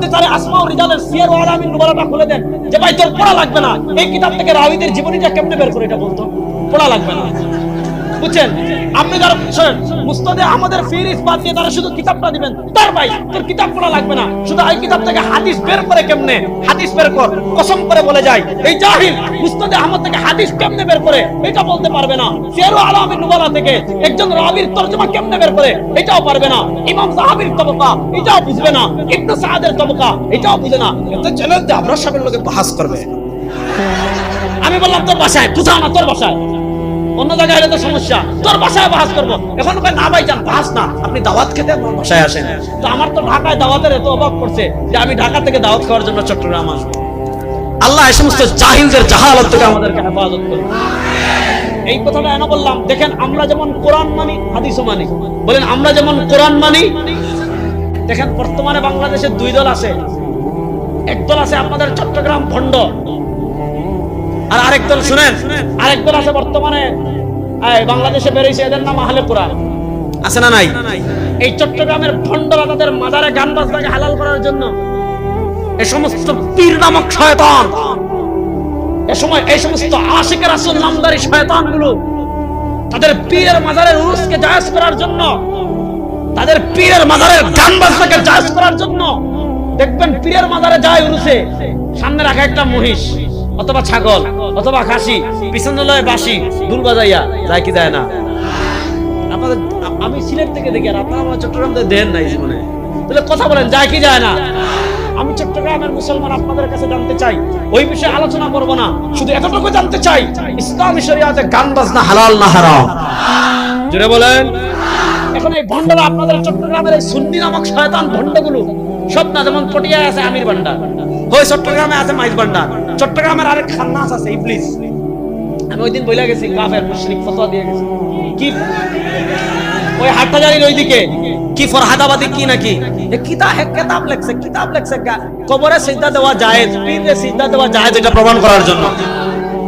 আপনি তাহলে আসমা ও রিজালের সিয়ার ও আলামিন নুবালাটা খুলে দেন, যে ভাই তোর পড়া লাগবে না, এই কিতাব থেকে রাওয়ীদের জীবনীটা কেমনে বের করে এটা বলতো, পড়া লাগবে না। বুঝছেন? আপনি যারা মুস্তাদে আমাদের ফিরিস বাদ দিয়ে তারা শুধু কিতাবটা দিবেন, তার ভাই তোর কিতাব পড়া লাগবে না, শুধু এই কিতাব থেকে হাদিস বের করে কেমনে, হাদিস বের কর, কসম করে বলে যায় এই জাহিল মুস্তাদে আহমদ থেকে হাদিস কেমনে বের করে এটা বলতে পারবে না, সিয়ার ও আলামিন নুবালা থেকে একজন রাবীর তরজমা কেমনে বের করে এটাও পারবে না, ইমাম যাহাবীর তবকা এটাও বুঝবে না, ইবনে সাদের তবকা এটাও বুঝে না। এত চ্যালেঞ্জ আবরার সাহেবের লোকে বাহাস করবে। আমি বললাম তোর বাসায় বুঝাও না, তোর বাসায়, অন্য জায়গায় হলে তো সমস্যা, তোর বাসায় বাহাস করবো। এখন ভাই না ভাই যান বাহাস না, আপনি দাওয়াত খেতে আমার বাসায় আসেন। তো আমার তো ঢাকায় দাওয়াতের এত অভাব করছে যে আমি ঢাকা থেকে দাওয়াত খাওয়ার জন্য চট্টগ্রাম আসবো। আল্লাহ এই সমস্ত জাহিলদের জাহালত থেকে আমাদেরকে হেফাজত করুন। এই কথাটা এনে বললাম, দেখেন আমরা যেমন কোরআন মানি হাদিসও মানি, বলেন আমরা যেমন কোরআন মানি। দেখেন বর্তমানে বাংলাদেশে দুই দল আছে, এক দল আছে আপনাদের চট্টগ্রাম ভণ্ড, আর আরেক দল শুনেন, আরেক দল আছে বর্তমানে বাংলাদেশে বেরিয়েছে, এদের নাম আহলে কোরআন, আছে না নাই? এই চট্টগ্রামের ভণ্ডরা তাদের মাজারে গান বাজনাকে হালাল করার জন্য এই সমস্ত পীর নামক শয়তান, এই সমস্ত আশিকের রাসূল নামদারি শয়তানগুলো তাদের পীরের মাজারের উরুসকে জায়েজ করার জন্য, তাদের পীরের মাজারের গান বাজনাকে জায়েজ করার জন্য, দেখবেন পীরের মাজারে যায় উরুসে সামনে রাখা একটা মহিষ অথবা ছাগল অথবা খাসি, পিছনে লয় বাঁশি দুল বাজাইয়া যায় কি যায় না? আপনাদের আমি সিলেট থেকে দেখি, আর আপনারা আমার চট্টগ্রাম থেকে দেন নাই জীবনে, তাহলে কথা বলেন যায় কি যায় না? আমি চট্টগ্রামের মুসলমান আপনাদের কাছে জানতে চাই, ওই বিষয়ে আলোচনা করব না, শুধু এতটুকু জানতে চাই ইসলামী শরীয়তে গান বাজনা হালাল না হারাম? জোরে বলেন। এখন এই ভণ্ডরা আপনাদের চট্টগ্রামের এই সুন্নি নামক শয়তান ভণ্ডগুলো সব না, যেমন পটিয়ায় আছে আমির ভান্ডার, ওই চট্টগ্রামে আছে মাইজ ভান্ডার, চট্টগ্রামের আরেক খান্নাস আছে ইবলিস। আমি ওই দিন বইলা গেছি কাফের মুশরিক ফতোয়া দিয়ে গেছি, কি ওই হাটহাজারির ওইদিকে কি ফরহাদাবাদী কি নাকি কিতাব লেখছে কবরে সিজদা দেওয়া জায়েজ, পীরে সিজদা দেওয়া জায়েজ, এটা প্রমাণ করার জন্য।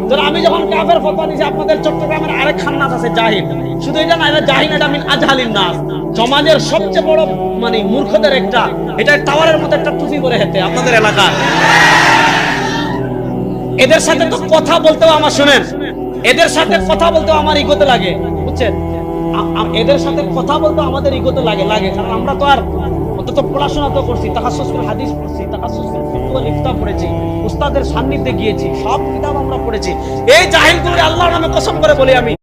তো আমি যখন কাফের ফতোয়া দিয়েছি, আপনাদের চট্টগ্রামের আরেক খান্নাস আছে জাহিল, শুধু এটা না, এটা জাহিল, এটা মিন আজহালিন নাস, সমাজের সবচেয়ে বড় মানে মূর্খদের একটা, এটা টাওয়ারের মতো একটা টুপি পরে হেঁটে আপনাদের এলাকা। এদের সাথে তো কথা বলতেও আমার, শুনেন, এদের সাথে কথা বলতেও আমার ইগোতে লাগে, বুঝছেন? এদের সাথে কথা বলতে আমাদের ইগোতে লাগে, কারণ আমরা তো আর অন্তত পড়াশোনা তো করছি, তাহাসসুস ফিল হাদিস পড়ছি, তাহাসসুস ফিল ফিকহ ওয়াল ইফতা পড়েছি, উস্তাদের সান্নিধ্যে গিয়েছি, সব কিতাব আমরা পড়েছি। এই জাহিলগুলো আল্লাহর নামে কসম করে বলি আমি,